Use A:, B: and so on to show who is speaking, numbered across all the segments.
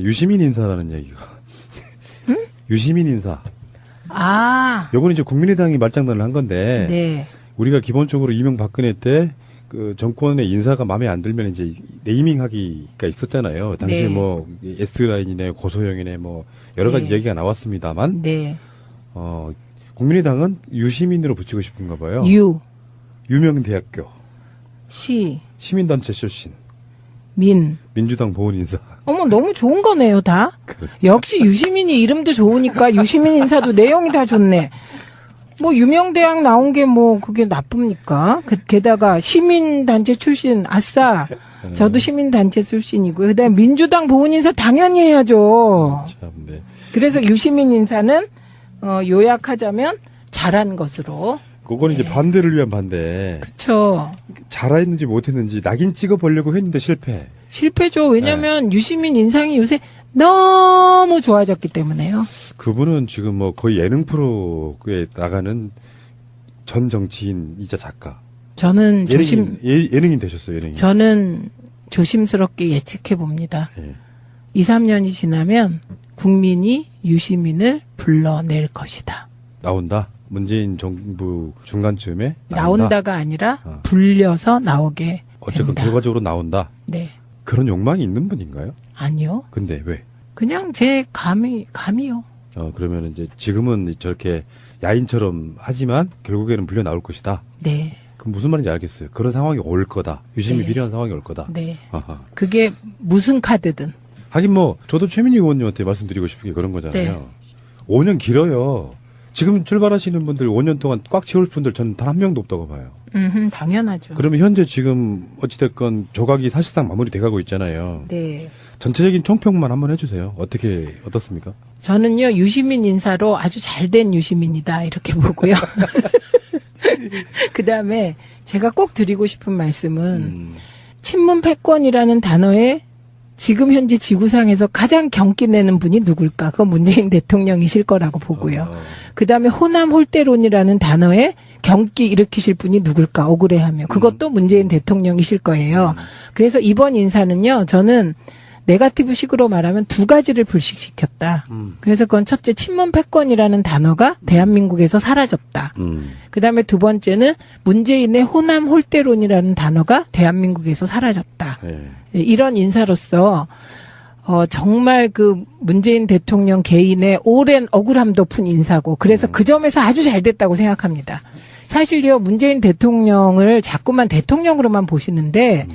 A: 유시민 인사라는 얘기가.
B: 응?
A: 유시민 인사.
B: 아.
A: 요거는 이제 국민의당이 말장난을 한 건데.
B: 네.
A: 우리가 기본적으로 이명박근혜 때 그 정권의 인사가 마음에 안 들면 이제 네이밍 하기가 있었잖아요. 당시에
B: 네.
A: 뭐 S라인이네 고소영이네 뭐 여러 가지
B: 네.
A: 얘기가 나왔습니다만.
B: 네.
A: 국민의당은 유시민으로 붙이고 싶은가 봐요. 유명대학교. 시민단체 출신. 민주당 보훈 인사.
B: 어머, 너무 좋은 거네요, 다.
A: 그래.
B: 역시 유시민이 이름도 좋으니까 유시민 인사도 내용이 다 좋네. 뭐 유명대학 나온 게 뭐 그게 나쁩니까? 게다가 시민단체 출신, 아싸. 저도 시민단체 출신이고요. 그다음에 민주당 보훈 인사 당연히 해야죠.
A: 참, 네.
B: 그래서 유시민 인사는 요약하자면 잘한 것으로.
A: 그거는 이제 반대를 위한 반대.
B: 그렇죠.
A: 잘했는지 못했는지 낙인 찍어보려고 했는데 실패.
B: 실패죠. 왜냐하면 유시민 인상이 요새 너무 좋아졌기 때문에요.
A: 그분은 지금 뭐 거의 예능 프로에 나가는 전 정치인이자 작가.
B: 저는
A: 예능인 되셨어요. 예능인.
B: 저는 조심스럽게 예측해 봅니다. 2, 3년이 지나면 국민이 유시민을 불러낼 것이다.
A: 나온다. 문재인 정부 중간쯤에
B: 나온다가 아니라 불려서 나오게
A: 어쨌든
B: 된다.
A: 결과적으로 나온다.
B: 네.
A: 그런 욕망이 있는 분인가요?
B: 아니요.
A: 근데 왜?
B: 그냥 제 감이요.
A: 그러면 이제 지금은 저렇게 야인처럼 하지만 결국에는 불려 나올 것이다.
B: 네.
A: 그럼 무슨 말인지 알겠어요. 그런 상황이 올 거다. 유심히
B: 네.
A: 필요한 상황이 올 거다.
B: 네.
A: 아하.
B: 그게 무슨 카드든.
A: 하긴 뭐 저도 최민희 의원님한테 말씀드리고 싶은 게 그런 거잖아요.
B: 네.
A: 5년 길어요. 지금 출발하시는 분들 5년 동안 꽉 채울 분들 저는 단 한 명도 없다고 봐요.
B: 당연하죠.
A: 그러면 현재 지금 어찌됐건 조각이 사실상 마무리돼가고 있잖아요.
B: 네.
A: 전체적인 총평만 한번 해주세요. 어떻습니까?
B: 저는요, 유시민 인사로 아주 잘된 유시민이다, 이렇게 보고요. 그 다음에 제가 꼭 드리고 싶은 말씀은, 친문 패권이라는 단어에 지금 현재 지구상에서 가장 경기 내는 분이 누굴까? 그건 문재인 대통령이실 거라고 보고요. 그 다음에 호남 홀대론이라는 단어에 경기 일으키실 분이 누굴까? 억울해하며. 그것도 문재인 대통령이실 거예요. 그래서 이번 인사는요, 저는 네거티브식으로 말하면 두 가지를 불식시켰다. 그래서 그건 첫째, 친문 패권이라는 단어가 대한민국에서 사라졌다. 그 다음에 두 번째는 문재인의 호남 홀대론이라는 단어가 대한민국에서 사라졌다.
A: 네.
B: 이런 인사로서 정말 그 문재인 대통령 개인의 오랜 억울함도 푼 인사고, 그래서 그 점에서 아주 잘 됐다고 생각합니다. 사실요, 문재인 대통령을 자꾸만 대통령으로만 보시는데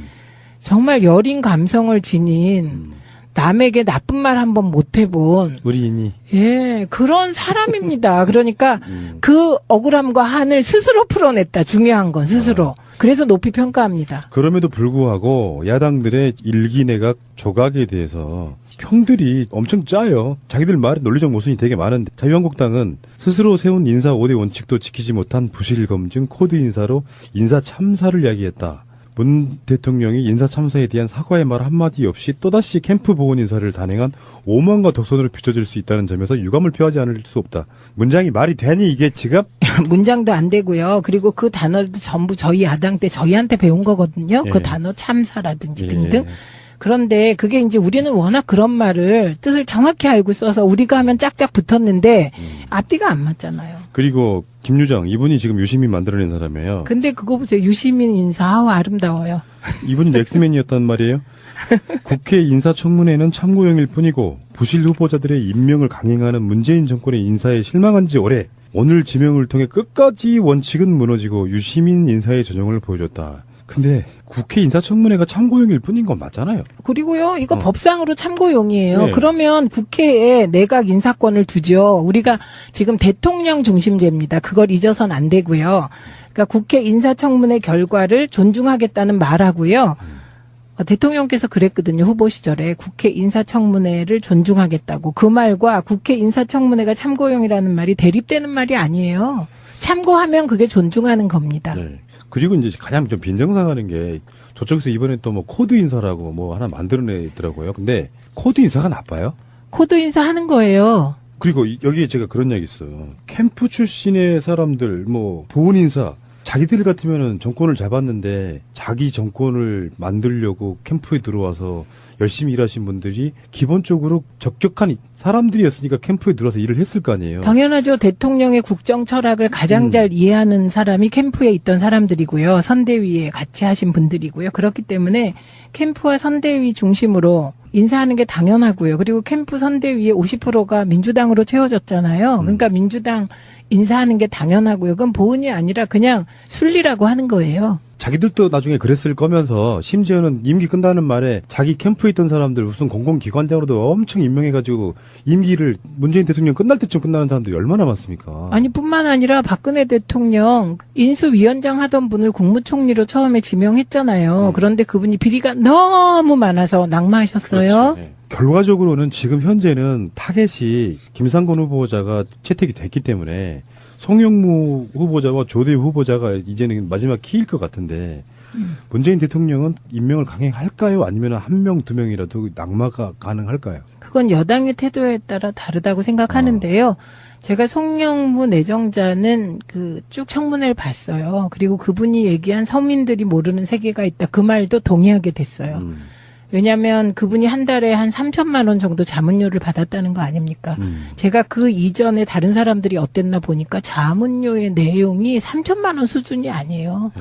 B: 정말 여린 감성을 지닌, 남에게 나쁜 말 한번 못 해본
A: 의리인이.
B: 예, 그런 사람입니다. 그러니까 그 억울함과 한을 스스로 풀어냈다. 중요한 건 스스로. 그래서 높이 평가합니다.
A: 그럼에도 불구하고 야당들의 일기내각 조각에 대해서 평들이 엄청 짜요. 자기들 말에 논리적 모순이 되게 많은데, 자유한국당은 스스로 세운 인사 5대 원칙도 지키지 못한 부실 검증 코드 인사로 인사 참사를 야기했다. 문 대통령이 인사 참사에 대한 사과의 말 한마디 없이 또다시 캠프 보훈 인사를 단행한 오만과 독선으로 비춰질 수 있다는 점에서 유감을 표하지 않을 수 없다. 문장이 말이 되니 이게 지금?
B: 문장도 안 되고요. 그리고 그 단어도 전부 저희 야당 때 저희한테 배운 거거든요.
A: 예.
B: 그 단어 참사라든지
A: 예.
B: 등등. 그런데 그게 이제 우리는 워낙 그런 말을 뜻을 정확히 알고 써서 우리가 하면 짝짝 붙었는데 앞뒤가 안 맞잖아요.
A: 그리고 김유정 이분이 지금 유시민 만들어낸 사람이에요.
B: 근데 그거 보세요. 유시민 인사 아우 아름다워요.
A: 이분이 넥스맨이었단 말이에요. 국회 인사청문회는 참고용일 뿐이고 부실 후보자들의 임명을 강행하는 문재인 정권의 인사에 실망한 지 오래. 오늘 지명을 통해 끝까지 원칙은 무너지고 유시민 인사의 전형을 보여줬다. 근데 국회 인사청문회가 참고용일 뿐인 건 맞잖아요.
B: 그리고요, 이거 법상으로 참고용이에요.
A: 네.
B: 그러면 국회에 내각 인사권을 두죠. 우리가 지금 대통령 중심제입니다. 그걸 잊어서는 안 되고요. 그러니까 국회 인사청문회 결과를 존중하겠다는 말하고요. 대통령께서 그랬거든요. 후보 시절에 국회 인사청문회를 존중하겠다고. 그 말과 국회 인사청문회가 참고용이라는 말이 대립되는 말이 아니에요. 참고하면 그게 존중하는 겁니다.
A: 네. 그리고 이제 가장 좀 빈정상하는 게 저쪽에서 이번에 또 뭐 코드 인사라고 뭐 하나 만들어내더라고요. 근데 코드 인사가 나빠요?
B: 코드 인사하는 거예요.
A: 그리고 여기에 제가 그런 얘기 있어요. 캠프 출신의 사람들, 뭐 보훈 인사, 자기들 같으면은 정권을 잡았는데 자기 정권을 만들려고 캠프에 들어와서 열심히 일하신 분들이 기본적으로 적격한 사람들이었으니까 캠프에 들어서 일을 했을 거 아니에요.
B: 당연하죠. 대통령의 국정 철학을 가장 잘 이해하는 사람이 캠프에 있던 사람들이고요. 선대위에 같이 하신 분들이고요. 그렇기 때문에 캠프와 선대위 중심으로 인사하는 게 당연하고요. 그리고 캠프 선대위의 50%가 민주당으로 채워졌잖아요. 그러니까 민주당 인사하는 게 당연하고요. 그건 보은이 아니라 그냥 순리라고 하는 거예요.
A: 자기들도 나중에 그랬을 거면서 심지어는 임기 끝나는 말에 자기 캠프에 있던 사람들 무슨 공공기관장으로도 엄청 임명해가지고 임기를 문재인 대통령 끝날 때쯤 끝나는 사람들이 얼마나 많습니까?
B: 아니 뿐만 아니라 박근혜 대통령 인수위원장 하던 분을 국무총리로 처음에 지명했잖아요. 그런데 그분이 비리가 너무 많아서 낙마하셨어요.
A: 그렇죠. 네. 결과적으로는 지금 현재는 타겟이 김상곤 후보자가 채택이 됐기 때문에 송영무 후보자와 조대희 후보자가 이제는 마지막 키일 것 같은데 문재인 대통령은 임명을 강행할까요? 아니면 한 명, 두 명이라도 낙마가 가능할까요?
B: 그건 여당의 태도에 따라 다르다고 생각하는데요. 제가 송영무 내정자는 그 쭉 청문회를 봤어요. 그리고 그분이 얘기한 서민들이 모르는 세계가 있다. 그 말도 동의하게 됐어요. 왜냐하면 그분이 한 달에 한 3천만 원 정도 자문료를 받았다는 거 아닙니까? 제가 그 이전에 다른 사람들이 어땠나 보니까 자문료의 내용이 3천만 원 수준이 아니에요.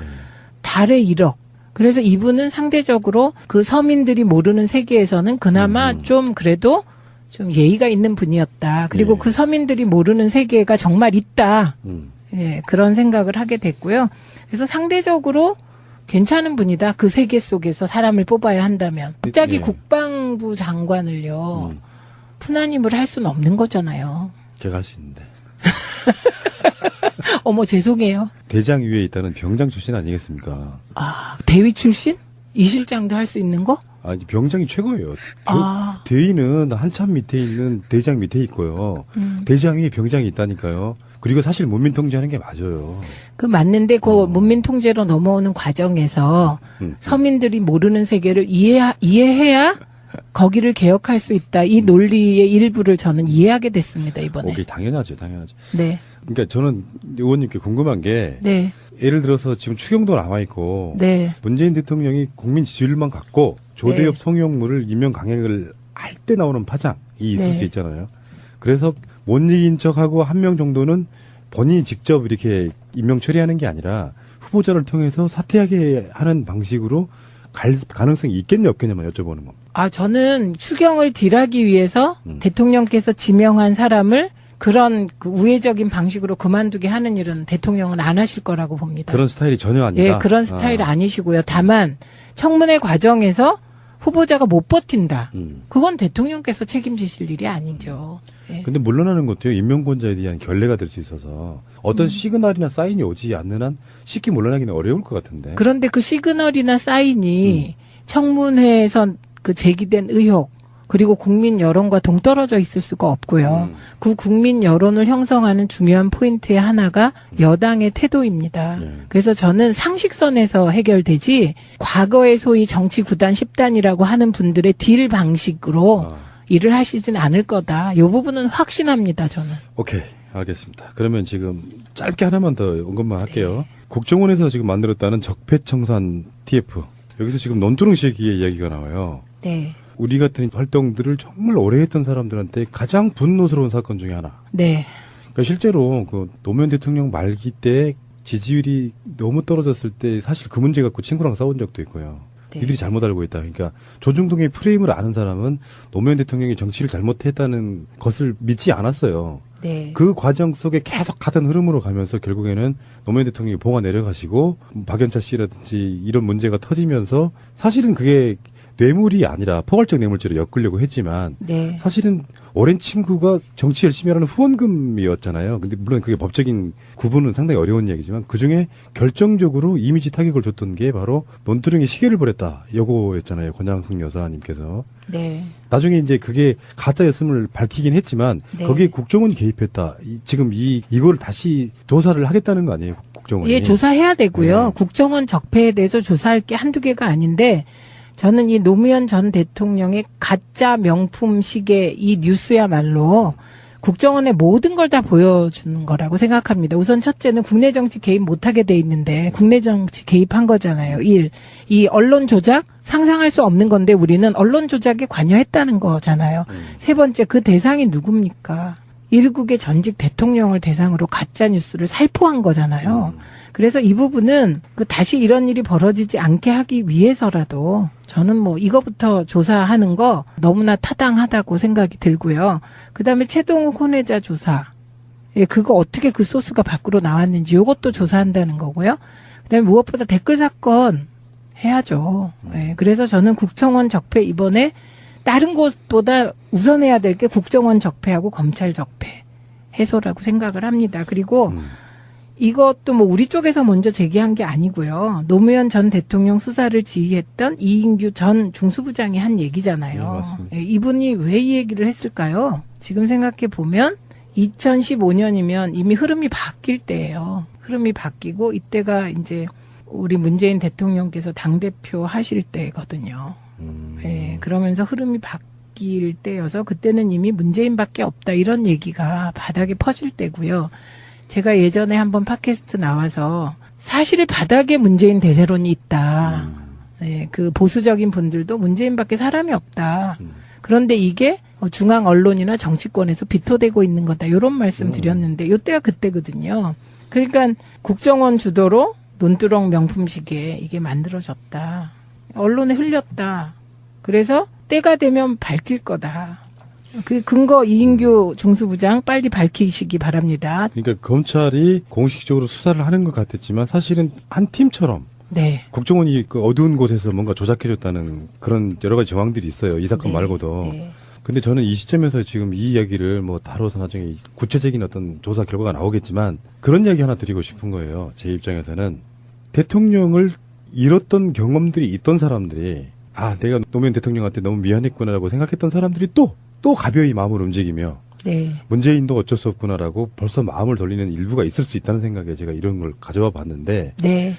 B: 달에 1억. 그래서 이분은 상대적으로 그 서민들이 모르는 세계에서는 그나마 좀 그래도 좀 예의가 있는 분이었다. 그리고 그 서민들이 모르는 세계가 정말 있다. 예, 그런 생각을 하게 됐고요. 그래서 상대적으로 괜찮은 분이다. 그 세계 속에서 사람을 뽑아야 한다면. 갑자기
A: 네.
B: 국방부 장관을요. 푸나님을 할 수는 없는 거잖아요.
A: 제가 할 수 있는데.
B: 어머 죄송해요.
A: 대장 위에 있다는 병장 출신 아니겠습니까?
B: 아 대위 출신? 이 실장도 할 수 있는 거?
A: 아니 병장이 최고예요.
B: 아.
A: 대위는 한참 밑에 있는 대장 밑에 있고요. 대장 위에 병장이 있다니까요. 그리고 사실 문민 통제하는 게 맞아요.
B: 그 맞는데 그 문민 통제로 넘어오는 과정에서 서민들이 모르는 세계를 이해해야 거기를 개혁할 수 있다. 이 논리의 일부를 저는 이해하게 됐습니다, 이번에.
A: 오케이, 당연하죠, 당연하죠.
B: 네.
A: 그러니까 저는 의원님께 궁금한 게
B: 네.
A: 예를 들어서 지금 추경도 남아 있고
B: 네.
A: 문재인 대통령이 국민 지지율만 갖고 조대엽
B: 네.
A: 송영무를 임명 강행을 할 때 나오는 파장이 있을
B: 네.
A: 수 있잖아요. 그래서 못 이긴 척하고 한 명 정도는 본인이 직접 이렇게 임명 처리하는 게 아니라 후보자를 통해서 사퇴하게 하는 방식으로 갈 가능성이 있겠냐 없겠냐만 여쭤보는 겁니다.
B: 아, 저는 추경을 딜하기 위해서 대통령께서 지명한 사람을 그런 그 우회적인 방식으로 그만두게 하는 일은 대통령은 안 하실 거라고 봅니다.
A: 그런 스타일이 전혀 아니다.
B: 예, 그런 스타일 아니시고요. 다만 청문회 과정에서 후보자가 못 버틴다. 그건 대통령께서 책임지실 일이 아니죠. 예.
A: 근데 물러나는 것도요, 임명권자에 대한 결례가 될 수 있어서 어떤 시그널이나 사인이 오지 않는 한 쉽게 물러나기는 어려울 것 같은데.
B: 그런데 그 시그널이나 사인이 청문회에서 그 제기된 의혹, 그리고 국민 여론과 동떨어져 있을 수가 없고요. 그 국민 여론을 형성하는 중요한 포인트의 하나가 여당의 태도입니다. 그래서 저는 상식선에서 해결되지 과거의 소위 정치 9단 10단이라고 하는 분들의 딜 방식으로 일을 하시진 않을 거다. 이 부분은 확신합니다, 저는.
A: 오케이, 알겠습니다. 그러면 지금 짧게 하나만 더 언급만 할게요. 국정원에서 지금 만들었다는 적폐청산 TF. 여기서 지금 논두렁 시기의 이야기가 나와요.
B: 네.
A: 우리 같은 활동들을 정말 오래 했던 사람들한테 가장 분노스러운 사건 중에 하나.
B: 네.
A: 그러니까 실제로 그 노무현 대통령 말기 때 지지율이 너무 떨어졌을 때 사실 그 문제 갖고 친구랑 싸운 적도 있고요.
B: 네.
A: 니들이 잘못 알고 있다. 그러니까 조중동의 프레임을 아는 사람은 노무현 대통령이 정치를 잘못했다는 것을 믿지 않았어요.
B: 네.
A: 그 과정 속에 계속 같은 흐름으로 가면서 결국에는 노무현 대통령이 봉화 내려가시고 박연차 씨라든지 이런 문제가 터지면서 사실은 그게 뇌물이 아니라 포괄적 뇌물죄로 엮으려고 했지만
B: 네.
A: 사실은 오랜 친구가 정치 열심히 하라는 후원금이었잖아요. 근데 물론 그게 법적인 구분은 상당히 어려운 얘기지만 그중에 결정적으로 이미지 타격을 줬던 게 바로 논두렁에 시계를 버렸다. 요거였잖아요. 권양숙 여사님께서.
B: 네.
A: 나중에 이제 그게 가짜였음을 밝히긴 했지만
B: 네.
A: 거기에 국정원이 개입했다. 지금 이거를 다시 조사를 하겠다는 거 아니에요? 국정원이.
B: 예, 조사해야 되고요.
A: 네.
B: 국정원 적폐에 대해서 조사할 게 한두 개가 아닌데 저는 이 노무현 전 대통령의 가짜 명품 시계 이 뉴스야말로 국정원의 모든 걸 다 보여주는 거라고 생각합니다. 우선 첫째는 국내 정치 개입 못하게 돼 있는데 국내 정치 개입한 거잖아요. 이 언론 조작 상상할 수 없는 건데 우리는 언론 조작에 관여했다는 거잖아요. 세 번째 그 대상이 누굽니까? 일국의 전직 대통령을 대상으로 가짜 뉴스를 살포한 거잖아요. 그래서 이 부분은 다시 이런 일이 벌어지지 않게 하기 위해서라도 저는 뭐 이거부터 조사하는 거 너무나 타당하다고 생각이 들고요. 그다음에 최동욱 혼외자 조사. 예, 그거 어떻게 그 소스가 밖으로 나왔는지 이것도 조사한다는 거고요. 그다음에 무엇보다 댓글 사건 해야죠. 예, 그래서 저는 국정원 적폐 이번에 다른 곳보다 우선해야 될 게 국정원 적폐하고 검찰 적폐 해소라고 생각을 합니다. 그리고 이것도 뭐 우리 쪽에서 먼저 제기한 게 아니고요. 노무현 전 대통령 수사를 지휘했던 이인규 전 중수부장이 한 얘기잖아요.
A: 네, 맞습니다.
B: 예, 이분이 왜 이 얘기를 했을까요? 지금 생각해 보면 2015년이면 이미 흐름이 바뀔 때예요. 흐름이 바뀌고 이때가 이제 우리 문재인 대통령께서 당대표 하실 때거든요. 예, 그러면서 흐름이 바뀔 때여서 그때는 이미 문재인밖에 없다 이런 얘기가 바닥에 퍼질 때고요. 제가 예전에 한번 팟캐스트 나와서 사실 바닥에 문재인 대세론이 있다. 예, 그 보수적인 분들도 문재인밖에 사람이 없다. 그런데 이게 중앙 언론이나 정치권에서 비토되고 있는 거다. 이런 말씀 드렸는데 이때가 그때거든요. 그러니까 국정원 주도로 논두렁 명품시계 이게 만들어졌다. 언론에 흘렸다. 그래서 때가 되면 밝힐 거다. 그 근거 이인규 중수부장 빨리 밝히시기 바랍니다.
A: 그러니까 검찰이 공식적으로 수사를 하는 것 같았지만 사실은 한 팀처럼
B: 네.
A: 국정원이 그 어두운 곳에서 뭔가 조작해줬다는 그런 여러 가지 정황들이 있어요. 이 사건
B: 네.
A: 말고도.
B: 네.
A: 근데 저는 이 시점에서 지금 이 이야기를 뭐 다뤄서 나중에 구체적인 어떤 조사 결과가 나오겠지만 그런 이야기 하나 드리고 싶은 거예요. 제 입장에서는 대통령을 잃었던 경험들이 있던 사람들이 내가 노무현 대통령한테 너무 미안했구나라고 생각했던 사람들이 또 가벼이 마음을 움직이며
B: 네.
A: 문재인도 어쩔 수 없구나라고 벌써 마음을 돌리는 일부가 있을 수 있다는 생각에 제가 이런 걸 가져와 봤는데
B: 네.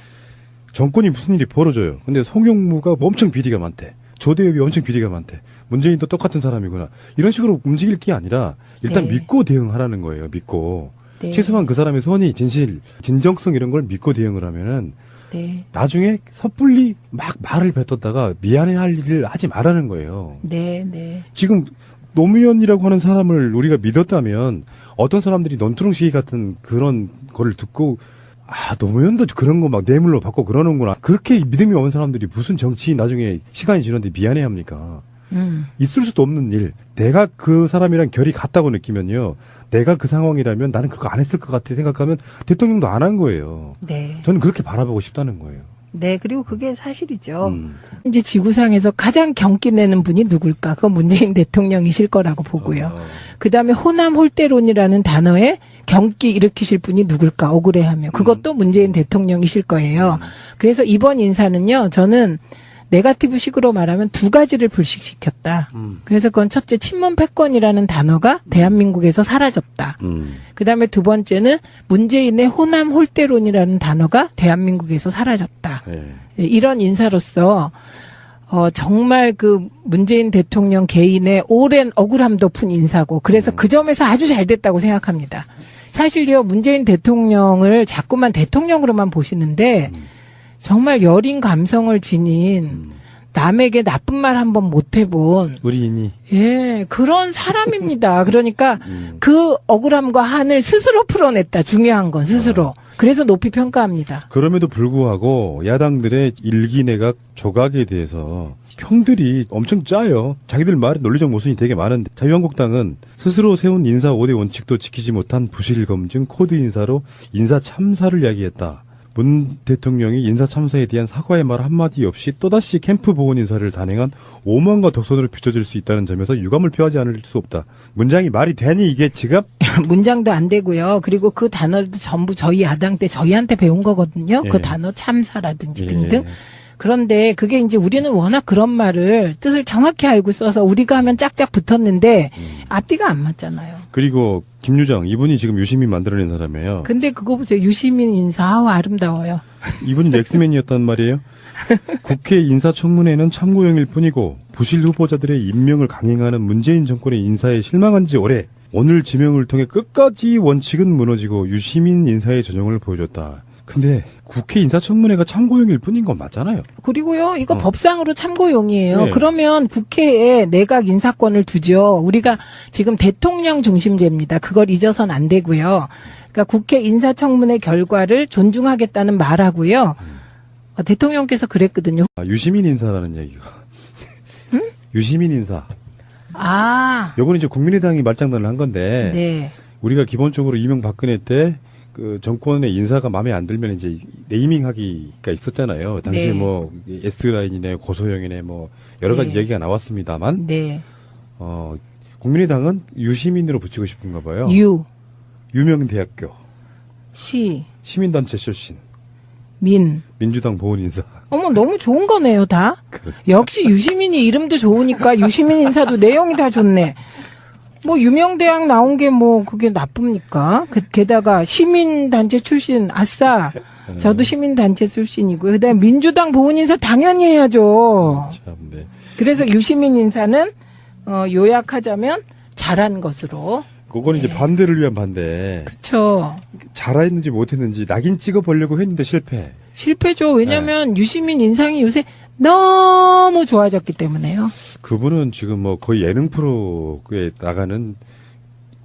A: 정권이 무슨 일이 벌어져요. 근데 송영무가 엄청 비리가 많대. 조대엽이 엄청 비리가 많대. 문재인도 똑같은 사람이구나. 이런 식으로 움직일 게 아니라 일단
B: 네.
A: 믿고 대응하라는 거예요. 믿고.
B: 네.
A: 최소한 그 사람의 선의, 진실, 진정성 이런 걸 믿고 대응을 하면은
B: 네.
A: 나중에 섣불리 막 말을 뱉었다가 미안해할 일을 하지 말라는 거예요.
B: 네. 네.
A: 지금 노무현이라고 하는 사람을 우리가 믿었다면 어떤 사람들이 논두렁 시기 같은 그런 거를 듣고 노무현도 그런 거 막 뇌물로 받고 그러는구나. 그렇게 믿음이 없는 사람들이 무슨 정치인 나중에 시간이 지났는데 미안해 합니까? 있을 수도 없는 일. 내가 그 사람이랑 결이 같다고 느끼면요. 내가 그 상황이라면 나는 그거 안 했을 것 같아 생각하면 대통령도 안 한 거예요.
B: 네.
A: 저는 그렇게 바라보고 싶다는 거예요.
B: 네. 그리고 그게 사실이죠. 이제 지구상에서 가장 경기 내는 분이 누굴까? 그건 문재인 대통령이실 거라고 보고요. 그다음에 호남 홀대론이라는 단어에 경기 일으키실 분이 누굴까? 억울해하며. 그것도 문재인 대통령이실 거예요. 그래서 이번 인사는요. 저는 네거티브식으로 말하면 두 가지를 불식시켰다. 그래서 그건 첫째 친문 패권이라는 단어가 대한민국에서 사라졌다. 그다음에 두 번째는 문재인의 호남 홀대론이라는 단어가 대한민국에서 사라졌다.
A: 네.
B: 이런 인사로서 정말 그 문재인 대통령 개인의 오랜 억울함도 푼 인사고 그래서 그 점에서 아주 잘 됐다고 생각합니다. 사실요 문재인 대통령을 자꾸만 대통령으로만 보시는데 정말 여린 감성을 지닌 남에게 나쁜 말 한번 못 해본
A: 의리인이
B: 그런 사람입니다. 그러니까 그 억울함과 한을 스스로 풀어냈다. 중요한 건 스스로. 그래서 높이 평가합니다.
A: 그럼에도 불구하고 야당들의 일기내각 조각에 대해서 평들이 엄청 짜요. 자기들 말에 논리적 모순이 되게 많은데 자유한국당은 스스로 세운 인사 5대 원칙도 지키지 못한 부실 검증 코드 인사로 인사 참사를 야기했다. 문 대통령이 인사 참사에 대한 사과의 말 한마디 없이 또다시 캠프 보훈 인사를 단행한 오만과 독선으로 비춰질 수 있다는 점에서 유감을 표하지 않을 수 없다. 문장이 말이 되니 이게 지금?
B: 문장도 안 되고요. 그리고 그 단어도 전부 저희 야당 때 저희한테 배운 거거든요.
A: 예.
B: 그 단어 참사라든지
A: 예.
B: 등등. 그런데 그게 이제 우리는 워낙 그런 말을 뜻을 정확히 알고 써서 우리가 하면 짝짝 붙었는데 앞뒤가 안 맞잖아요.
A: 그리고 김유정 이분이 지금 유시민 만들어낸 사람이에요.
B: 근데 그거 보세요. 유시민 인사 아름다워요.
A: 이분이 넥스맨이었단 말이에요. 국회 인사청문회는 참고용일 뿐이고 부실 후보자들의 임명을 강행하는 문재인 정권의 인사에 실망한 지 오래. 오늘 지명을 통해 끝까지 원칙은 무너지고 유시민 인사의 전형을 보여줬다. 근데 국회 인사청문회가 참고용일 뿐인 건 맞잖아요.
B: 그리고요, 이거 법상으로 참고용이에요.
A: 네.
B: 그러면 국회에 내각 인사권을 두죠. 우리가 지금 대통령 중심제입니다. 그걸 잊어서는 안 되고요. 그러니까 국회 인사청문회 결과를 존중하겠다는 말하고요. 대통령께서 그랬거든요.
A: 유시민 인사라는 얘기가. 유시민 인사.
B: 아,
A: 요거는 이제 국민의당이 말장난을 한 건데
B: 네.
A: 우리가 기본적으로 이명박근혜 때 그 정권의 인사가 마음에 안 들면 이제 네이밍하기가 있었잖아요. 당시에
B: 네.
A: 뭐 S라인이네 고소영이네 뭐 여러 가지
B: 네.
A: 얘기가 나왔습니다만
B: 네.
A: 국민의당은 유시민으로 붙이고 싶은가 봐요. 유명대학교
B: 시,
A: 시민단체 출신
B: 민.
A: 민주당 보훈 인사.
B: 어머, 너무 좋은 거네요, 다. 역시 유시민이 이름도 좋으니까 유시민 인사도 내용이 다 좋네. 뭐 유명대학 나온 게 뭐 그게 나쁩니까? 게다가 시민단체 출신, 아싸. 저도 시민단체 출신이고요. 그다음에 민주당 보훈 인사 당연히 해야죠.
A: 참, 네.
B: 그래서 유시민 인사는 요약하자면 잘한 것으로.
A: 그거는 이제 반대를 위한 반대.
B: 그렇죠.
A: 잘했는지 못했는지 낙인 찍어보려고 했는데 실패.
B: 실패죠. 왜냐하면 유시민 인상이 요새 너무 좋아졌기 때문에요.
A: 그분은 지금 뭐 거의 예능 프로에 나가는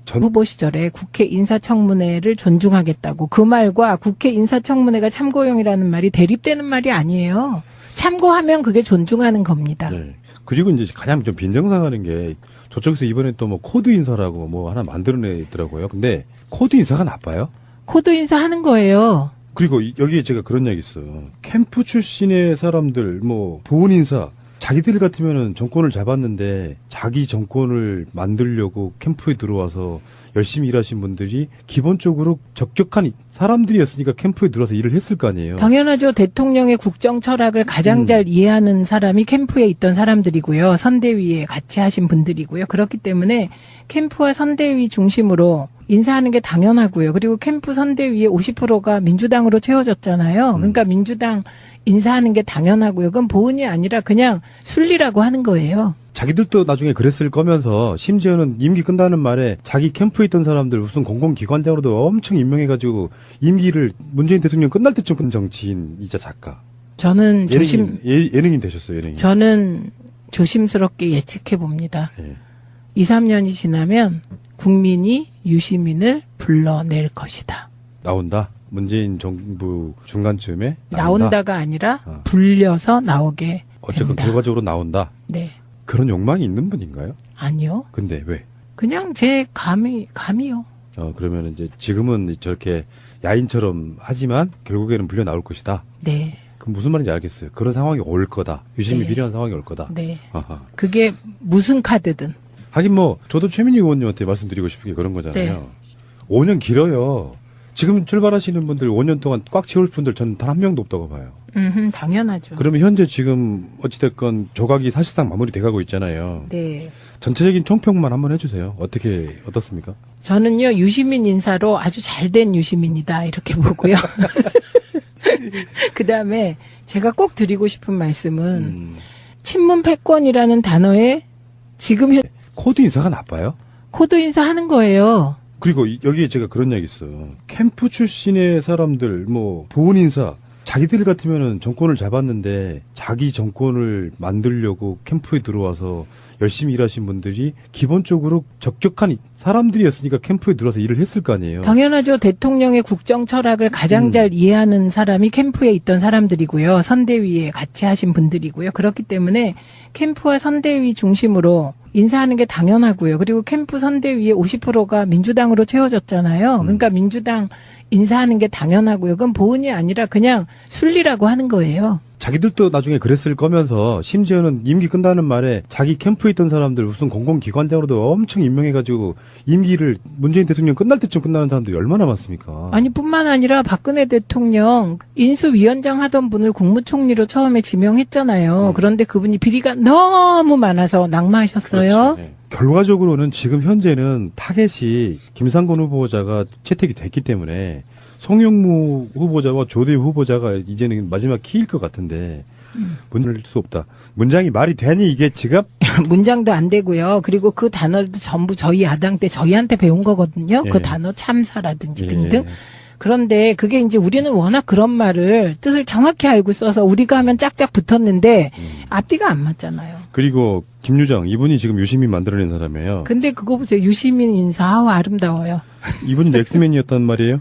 B: 후보 시절에 국회 인사청문회를 존중하겠다고 그 말과 국회 인사청문회가 참고용이라는 말이 대립되는 말이 아니에요. 참고하면 그게 존중하는 겁니다.
A: 네. 그리고 이제 가장 좀 빈정상하는 게 저쪽에서 이번에 또 뭐 코드 인사라고 뭐 하나 만들어내더라고요. 근데 코드 인사가 나빠요?
B: 코드 인사하는 거예요.
A: 그리고 여기에 제가 그런 얘기 있어요. 캠프 출신의 사람들, 뭐, 보훈 인사, 자기들 같으면은 정권을 잡았는데 자기 정권을 만들려고 캠프에 들어와서 열심히 일하신 분들이 기본적으로 적격한 사람들이었으니까 캠프에 들어와서 일을 했을 거 아니에요.
B: 당연하죠. 대통령의 국정 철학을 가장 잘 이해하는 사람이 캠프에 있던 사람들이고요. 선대위에 같이 하신 분들이고요. 그렇기 때문에 캠프와 선대위 중심으로 인사하는 게 당연하고요. 그리고 캠프 선대위의 50%가 민주당으로 채워졌잖아요. 그러니까 민주당 인사하는 게 당연하고요. 그건 보은이 아니라 그냥 순리라고 하는 거예요.
A: 자기들도 나중에 그랬을 거면서 심지어는 임기 끝나는 말에 자기 캠프에 있던 사람들 무슨 공공기관장으로도 엄청 임명해가지고 임기를 문재인 대통령 끝날 때쯤 끝 정치인이자 작가.
B: 저는
A: 예능인 되셨어요. 예능인.
B: 저는 조심스럽게 예측해 봅니다.
A: 예.
B: 2, 3년이 지나면 국민이 유시민을 불러낼 것이다.
A: 나온다. 문재인 정부 중간쯤에
B: 나온다가 아니라 불려서 나오게
A: 어쨌든
B: 된다.
A: 결과적으로 나온다.
B: 네.
A: 그런 욕망이 있는 분인가요?
B: 아니요.
A: 근데 왜?
B: 그냥 제 감이요.
A: 그러면 이제 지금은 저렇게 야인처럼 하지만 결국에는 불려 나올 것이다.
B: 네.
A: 그럼 무슨 말인지 알겠어요. 그런 상황이 올 거다. 유심히
B: 네.
A: 필요한 상황이 올 거다.
B: 네.
A: 아하.
B: 그게 무슨 카드든.
A: 하긴 뭐 저도 최민희 의원님한테 말씀드리고 싶은 게 그런 거잖아요.
B: 네.
A: 5년 길어요. 지금 출발하시는 분들 5년 동안 꽉 채울 분들 저는 단 한 명도 없다고 봐요.
B: 당연하죠.
A: 그러면 현재 지금 어찌됐건 조각이 사실상 마무리돼가고 있잖아요.
B: 네.
A: 전체적인 총평만 한번 해주세요. 어떻습니까?
B: 저는요, 유시민 인사로 아주 잘된 유시민이다, 이렇게 보고요. 그 다음에 제가 꼭 드리고 싶은 말씀은, 친문 패권이라는 단어에 지금
A: 코드 인사가 나빠요?
B: 코드 인사 하는 거예요.
A: 그리고 여기에 제가 그런 얘기 있어요. 캠프 출신의 사람들, 뭐, 보훈 인사, 자기들 같으면은 정권을 잡았는데 자기 정권을 만들려고 캠프에 들어와서 열심히 일하신 분들이 기본적으로 적격한 사람들이었으니까 캠프에 들어와서 일을 했을 거 아니에요.
B: 당연하죠. 대통령의 국정 철학을 가장 잘 이해하는 사람이 캠프에 있던 사람들이고요. 선대위에 같이 하신 분들이고요. 그렇기 때문에 캠프와 선대위 중심으로 인사하는 게 당연하고요. 그리고 캠프 선대위의 50%가 민주당으로 채워졌잖아요. 그러니까 민주당 인사하는 게 당연하고요. 그건 보은이 아니라 그냥 순리라고 하는 거예요.
A: 자기들도 나중에 그랬을 거면서 심지어는 임기 끝나는 말에 자기 캠프에 있던 사람들 무슨 공공기관장으로도 엄청 임명해가지고 임기를 문재인 대통령 끝날 때쯤 끝나는 사람들이 얼마나 많습니까?
B: 아니 뿐만 아니라 박근혜 대통령 인수위원장 하던 분을 국무총리로 처음에 지명했잖아요. 그런데 그분이 비리가 너무 많아서 낙마하셨어요.
A: 그렇죠. 네. 결과적으로는 지금 현재는 타겟이 김상곤 후보자가 채택이 됐기 때문에 송영무 후보자와 조대우 후보자가 이제는 마지막 키일 것 같은데 문을 수 없다. 문장이 말이 되니 이게 지금
B: 문장도 안 되고요. 그리고 그 단어도 전부 저희 야당 때 저희한테 배운 거거든요.
A: 예.
B: 그 단어 참사라든지
A: 예.
B: 등등. 그런데 그게 이제 우리는 워낙 그런 말을 뜻을 정확히 알고 써서 우리가 하면 짝짝 붙었는데 앞뒤가 안 맞잖아요.
A: 그리고 김유정 이분이 지금 유시민 만들어낸 사람이에요.
B: 근데 그거 보세요. 유시민 인사 아우 아름다워요.
A: 이분이 엑스맨이었단 말이에요.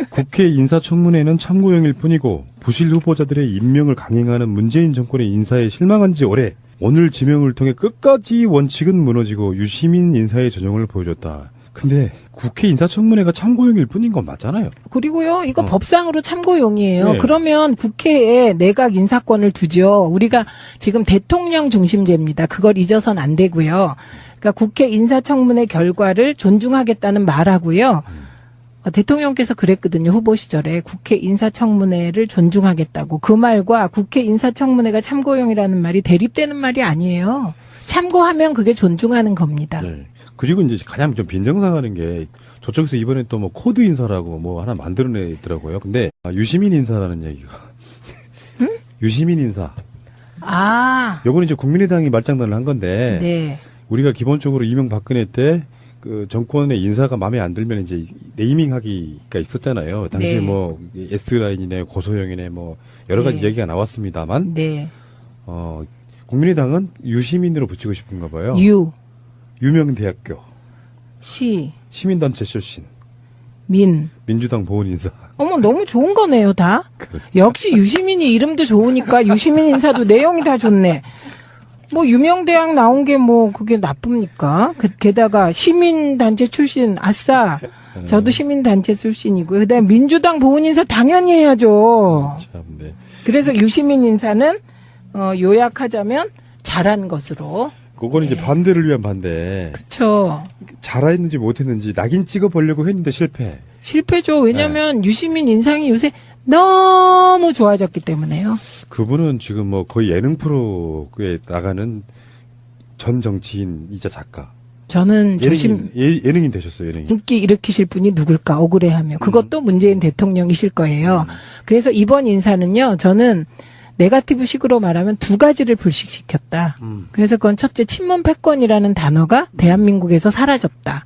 A: 국회 인사청문회는 참고용일 뿐이고 부실 후보자들의 임명을 강행하는 문재인 정권의 인사에 실망한 지 오래. 오늘 지명을 통해 끝까지 원칙은 무너지고 유시민 인사의 전형을 보여줬다. 근데 국회 인사청문회가 참고용일 뿐인 건 맞잖아요.
B: 그리고요, 이거 법상으로 참고용이에요.
A: 네.
B: 그러면 국회에 내각 인사권을 두죠. 우리가 지금 대통령 중심제입니다. 그걸 잊어선 안 되고요. 그러니까 국회 인사청문회 결과를 존중하겠다는 말하고요. 대통령께서 그랬거든요. 후보 시절에 국회 인사청문회를 존중하겠다고. 그 말과 국회 인사청문회가 참고용이라는 말이 대립되는 말이 아니에요. 참고하면 그게 존중하는 겁니다.
A: 네. 그리고 이제 가장 좀 빈정상하는 게 저쪽에서 이번에 또 뭐 코드 인사라고 뭐 하나 만들어내더라고요. 근데 유시민 인사라는 얘기가 유시민 인사.
B: 아,
A: 요거는 이제 국민의당이 말장난을 한 건데
B: 네.
A: 우리가 기본적으로 이명박근혜 때 그 정권의 인사가 마음에 안 들면 이제 네이밍하기가 있었잖아요. 당시에
B: 네.
A: 뭐 S라인이네 고소영이네 뭐 여러 가지
B: 네.
A: 얘기가 나왔습니다만
B: 네.
A: 국민의당은 유시민으로 붙이고 싶은가 봐요. 유명대학교 시민단체 출신 민주당 보훈 인사.
B: 어머, 너무 좋은 거네요, 다. 역시 유시민이 이름도 좋으니까 유시민 인사도 내용이 다 좋네. 뭐, 유명대학 나온 게 뭐, 그게 나쁩니까? 게다가 시민단체 출신, 아싸. 저도 시민단체 출신이고요. 그 다음에 민주당 보훈 인사 당연히 해야죠.
A: 참, 네.
B: 그래서 유시민 인사는, 요약하자면, 잘한 것으로.
A: 그건 이제 반대를 위한 반대.
B: 그쵸.
A: 잘했는지 못했는지 낙인 찍어보려고 했는데 실패.
B: 실패죠. 왜냐면 유시민 인상이 요새 너무 좋아졌기 때문에요.
A: 그분은 지금 뭐 거의 예능 프로에 나가는 전 정치인이자 작가.
B: 저는 조심,
A: 예능인 되셨어요, 예능인.
B: 인기 일으키실 분이 누굴까 억울해하며. 그것도 문재인 대통령이실 거예요. 그래서 이번 인사는요, 저는 네거티브 식으로 말하면 두 가지를 불식시켰다. 그래서 그건 첫째, 친문 패권이라는 단어가 대한민국에서 사라졌다.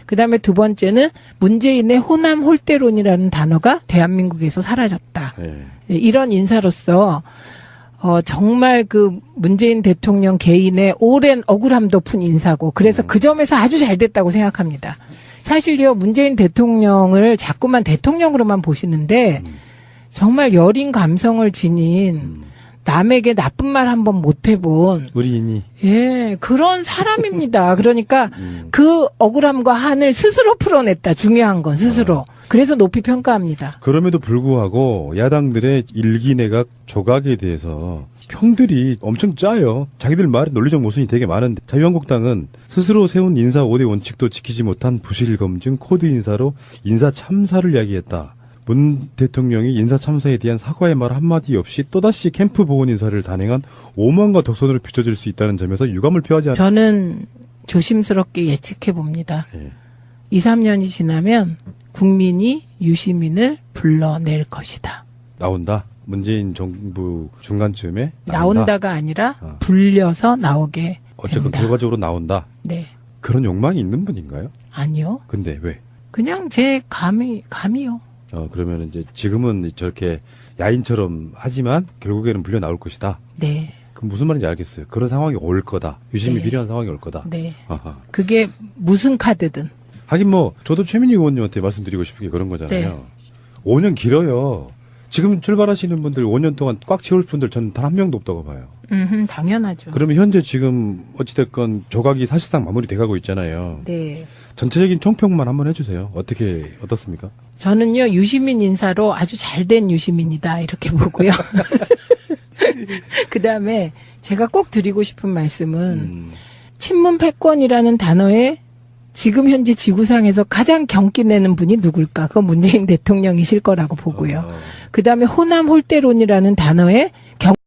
B: 그 다음에 두 번째는 문재인의 호남 홀대론이라는 단어가 대한민국에서 사라졌다.
A: 예.
B: 이런 인사로서 정말 그 문재인 대통령 개인의 오랜 억울함도 푼 인사고 그래서 그 점에서 아주 잘 됐다고 생각합니다. 사실요, 문재인 대통령을 자꾸만 대통령으로만 보시는데 정말 여린 감성을 지닌 남에게 나쁜 말 한 번 못 해본
A: 우리인이.
B: 예, 그런 사람입니다. 그러니까 그 억울함과 한을 스스로 풀어냈다. 중요한 건 스스로. 그래서 높이 평가합니다.
A: 그럼에도 불구하고 야당들의 일기 내각 조각에 대해서 평들이 엄청 짜요. 자기들 말에 논리적 모순이 되게 많은데 자유한국당은 스스로 세운 인사 5대 원칙도 지키지 못한 부실 검증 코드 인사로 인사 참사를 이야기했다. 문 대통령이 인사 참사에 대한 사과의 말 한마디 없이 또다시 캠프 보훈 인사를 단행한 오만과 독선으로 비춰질 수 있다는 점에서 유감을 표하지 않습니다.
B: 저는 조심스럽게 예측해 봅니다.
A: 예.
B: 2, 3년이 지나면 국민이 유시민을 불러낼 것이다.
A: 나온다. 문재인 정부 중간쯤에
B: 나온다가 아니라 불려서 나오게
A: 어쨌건
B: 된다.
A: 결과적으로 나온다.
B: 네.
A: 그런 욕망이 있는 분인가요?
B: 아니요.
A: 근데 왜?
B: 그냥 제 감이요.
A: 그러면 이제 지금은 저렇게 야인처럼 하지만 결국에는 불려 나올 것이다.
B: 네.
A: 그 무슨 말인지 알겠어요. 그런 상황이 올 거다. 유심히
B: 네.
A: 필요한 상황이 올 거다.
B: 네.
A: 아하.
B: 그게 무슨 카드든.
A: 하긴 뭐 저도 최민희 의원님한테 말씀드리고 싶은 게 그런 거잖아요.
B: 네.
A: 5년 길어요. 지금 출발하시는 분들 5년 동안 꽉 채울 분들 저는 단 한 명도 없다고 봐요.
B: 당연하죠.
A: 그러면 현재 지금 어찌됐건 조각이 사실상 마무리돼가고 있잖아요.
B: 네.
A: 전체적인 총평만 한번 해주세요. 어떻습니까?
B: 저는요, 유시민 인사로 아주 잘된 유시민이다, 이렇게 보고요. 그 다음에 제가 꼭 드리고 싶은 말씀은, 친문 패권이라는 단어에 지금 현재 지구상에서 가장 경기 내는 분이 누굴까? 그건 문재인 대통령이실 거라고 보고요. 그 다음에 호남 홀대론이라는 단어에